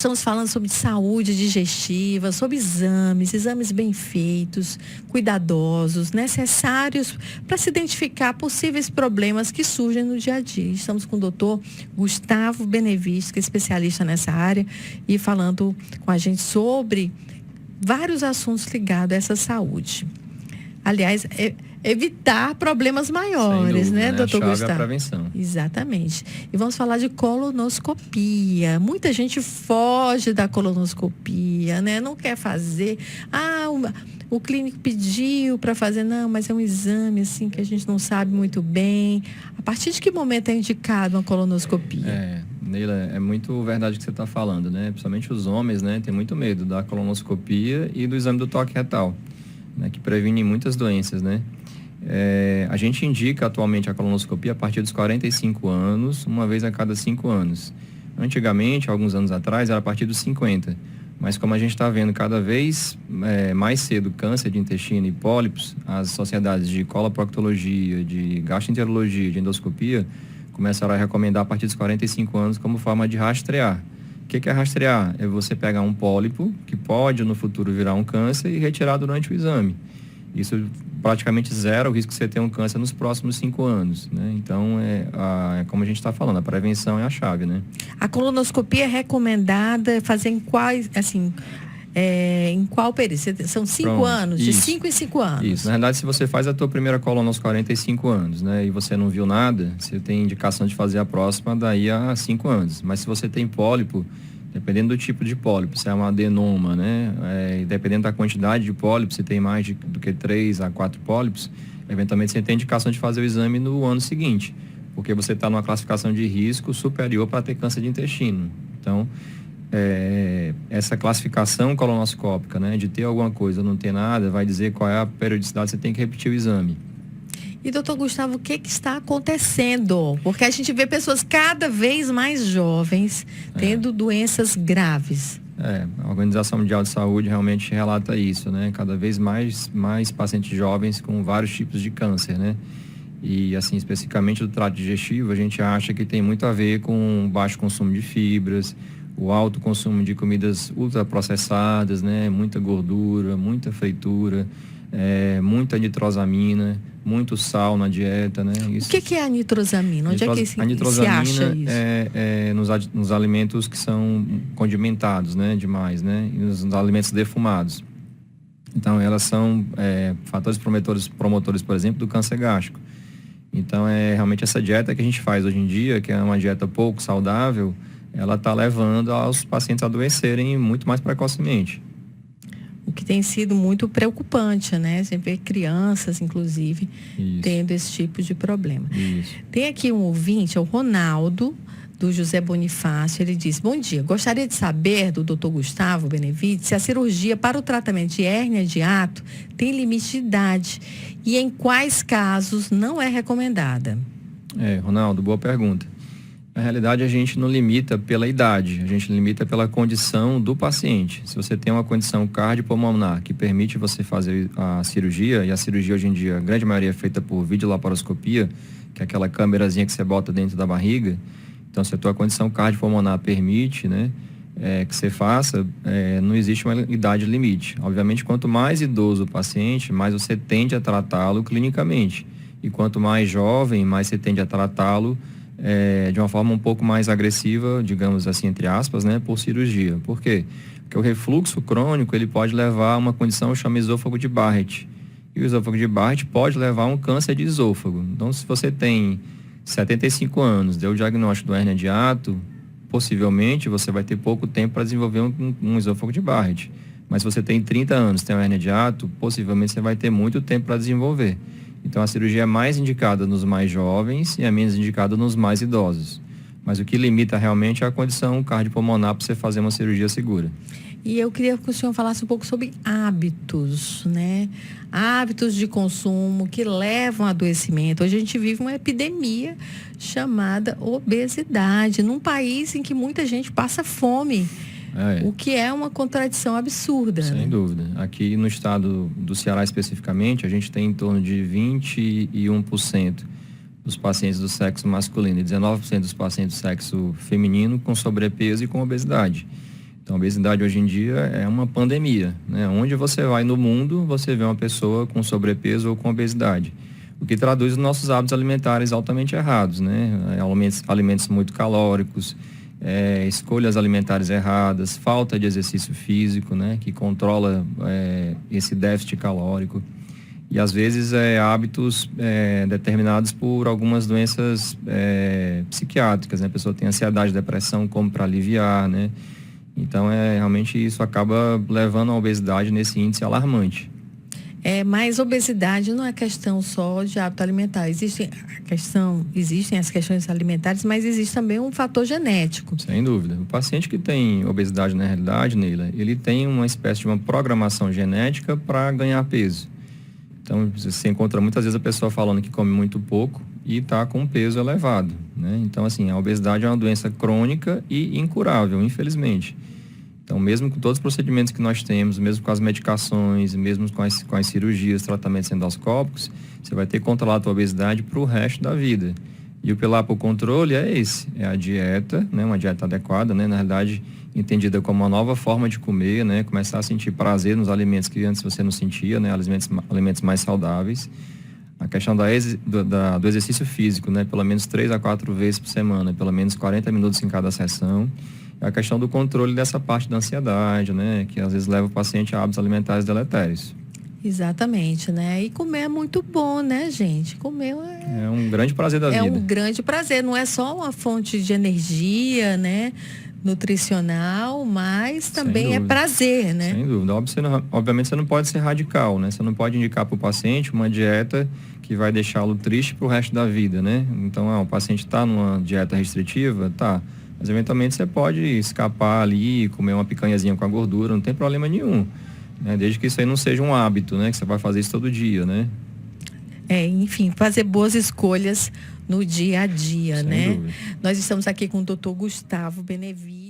Estamos falando sobre saúde digestiva, sobre exames bem feitos, cuidadosos, necessários para se identificar possíveis problemas que surgem no dia a dia. Estamos com o doutor Gustavo Benevides, que é especialista nessa área, e falando com a gente sobre vários assuntos ligados a essa saúde. Aliás, evitar problemas maiores, dúvida, né, doutor Gustavo? A chave Gustavo? é a prevenção. Exatamente. E vamos falar de colonoscopia. Muita gente foge da colonoscopia, né? Não quer fazer. O clínico pediu para fazer. Não, mas é um exame, assim, que a gente não sabe muito bem. A partir de que momento é indicado uma colonoscopia? Neila, é muito verdade o que você está falando, né? Principalmente os homens, né? Tem muito medo da colonoscopia e do exame do toque retal, né? Que previne muitas doenças, né? A gente indica atualmente a colonoscopia a partir dos 45 anos, uma vez a cada 5 anos. Antigamente, alguns anos atrás, era a partir dos 50. Mas como a gente está vendo cada vez mais cedo câncer de intestino e pólipos, as sociedades de coloproctologia, de gastroenterologia, de endoscopia, começaram a recomendar a partir dos 45 anos como forma de rastrear. O que é rastrear? É você pegar um pólipo, que pode no futuro virar um câncer, e retirar durante o exame. Isso praticamente zera o risco de você ter um câncer nos próximos 5 anos, né? Então, como a gente está falando, a prevenção é a chave, né? A colonoscopia é recomendada fazer em quais, assim, em qual período? São 5 anos? De 5 em 5 anos? Isso. Na verdade, se você faz a tua primeira coluna aos 45 anos, né? E você não viu nada, você tem indicação de fazer a próxima daí a 5 anos. Mas se você tem pólipo, dependendo do tipo de pólipo, se é um adenoma, né? Dependendo da quantidade de pólipos, se tem mais do que 3 a 4 pólipos, eventualmente você tem indicação de fazer o exame no ano seguinte, porque você está numa classificação de risco superior para ter câncer de intestino. Então, essa classificação colonoscópica, né? De ter alguma coisa ou não ter nada, vai dizer qual é a periodicidade, você tem que repetir o exame. E, doutor Gustavo, o que está acontecendo? Porque a gente vê pessoas cada vez mais jovens tendo doenças graves. A Organização Mundial de Saúde realmente relata isso, né? Cada vez mais pacientes jovens com vários tipos de câncer, né? E, assim, especificamente do trato digestivo, a gente acha que tem muito a ver com o baixo consumo de fibras, o alto consumo de comidas ultraprocessadas, né? Muita gordura, muita fritura, muita nitrosamina, muito sal na dieta, né? Isso. O que é a nitrosamina? Onde é que se acha isso? Nos alimentos que são condimentados, né? Demais, né? E nos alimentos defumados. Então, elas são fatores promotores, por exemplo, do câncer gástrico. Então, realmente essa dieta que a gente faz hoje em dia, que é uma dieta pouco saudável, ela está levando aos pacientes a adoecerem muito mais precocemente. O que tem sido muito preocupante, né? Você vê crianças, inclusive, tendo esse tipo de problema. Isso. Tem aqui um ouvinte, é o Ronaldo, do José Bonifácio. Ele diz: bom dia, gostaria de saber do Dr. Gustavo Benevides se a cirurgia para o tratamento de hérnia de hiato tem limite de idade e em quais casos não é recomendada. Ronaldo, boa pergunta. Na realidade, a gente não limita pela idade, a gente limita pela condição do paciente. Se você tem uma condição cardiopulmonar que permite você fazer a cirurgia, e a cirurgia hoje em dia, a grande maioria é feita por videolaparoscopia, que é aquela câmerazinha que você bota dentro da barriga. Então, se a tua condição cardiopulmonar permite, né, que você faça, não existe uma idade limite. Obviamente, quanto mais idoso o paciente, mais você tende a tratá-lo clinicamente. E quanto mais jovem, mais você tende a tratá-lo de uma forma um pouco mais agressiva, digamos assim, entre aspas, né, por cirurgia. Por quê? Porque o refluxo crônico, ele pode levar a uma condição chamada esôfago de Barrett. E o esôfago de Barrett pode levar a um câncer de esôfago. Então, se você tem 75 anos, deu o diagnóstico do hérnia de hiato, possivelmente você vai ter pouco tempo para desenvolver um esôfago de Barrett. Mas se você tem 30 anos, tem uma hérnia de hiato, possivelmente você vai ter muito tempo para desenvolver. Então, a cirurgia é mais indicada nos mais jovens e é menos indicada nos mais idosos. Mas o que limita realmente é a condição cardiopulmonar para você fazer uma cirurgia segura. E eu queria que o senhor falasse um pouco sobre hábitos, né? Hábitos de consumo que levam a adoecimento. Hoje a gente vive uma epidemia chamada obesidade, num país em que muita gente passa fome. O que é uma contradição absurda. Sem dúvida. Aqui no estado do Ceará especificamente, a gente tem em torno de 21% dos pacientes do sexo masculino e 19% dos pacientes do sexo feminino com sobrepeso e com obesidade. Então, a obesidade hoje em dia é uma pandemia, né? Onde você vai no mundo, você vê uma pessoa com sobrepeso ou com obesidade. O que traduz os nossos hábitos alimentares altamente errados, né? Alimentos muito calóricos, escolhas alimentares erradas, falta de exercício físico, né? Que controla esse déficit calórico. E às vezes hábitos determinados por algumas doenças psiquiátricas, né? A pessoa tem ansiedade, depressão como para aliviar, né? Então, realmente isso acaba levando a obesidade nesse índice alarmante. Mas obesidade não é questão só de hábito alimentar. Existem as questões alimentares, mas existe também um fator genético. Sem dúvida. O paciente que tem obesidade, na realidade, Neila, ele tem uma espécie de uma programação genética para ganhar peso. Então, você encontra muitas vezes a pessoa falando que come muito pouco e está com um peso elevado, né? Então, assim, a obesidade é uma doença crônica e incurável, infelizmente. Então, mesmo com todos os procedimentos que nós temos, mesmo com as medicações, mesmo com as cirurgias, tratamentos endoscópicos, você vai ter que controlar a tua obesidade para o resto da vida. E o pilar para o controle é esse, é a dieta, né? Uma dieta adequada, né? Na realidade, entendida como uma nova forma de comer, né? Começar a sentir prazer nos alimentos que antes você não sentia, né? Alimentos mais saudáveis. A questão do exercício físico, né? Pelo menos 3 a 4 vezes por semana, pelo menos 40 minutos em cada sessão. A questão do controle dessa parte da ansiedade, né? Que às vezes leva o paciente a hábitos alimentares deletérios. Exatamente, né? E comer é muito bom, né, gente? Comer é um grande prazer da vida. É um grande prazer, não é só uma fonte de energia, né? Nutricional, mas também é prazer, né? Sem dúvida. Obviamente você não pode ser radical, né? Você não pode indicar para o paciente uma dieta que vai deixá-lo triste para o resto da vida, né? Então, o paciente está numa dieta restritiva, tá. Mas eventualmente você pode escapar ali, comer uma picanhazinha com a gordura, não tem problema nenhum. Né? Desde que isso aí não seja um hábito, né? Que você vai fazer isso todo dia, né? Enfim, fazer boas escolhas no dia a dia, Sem né? dúvida. Nós estamos aqui com o Dr. Gustavo Benevides.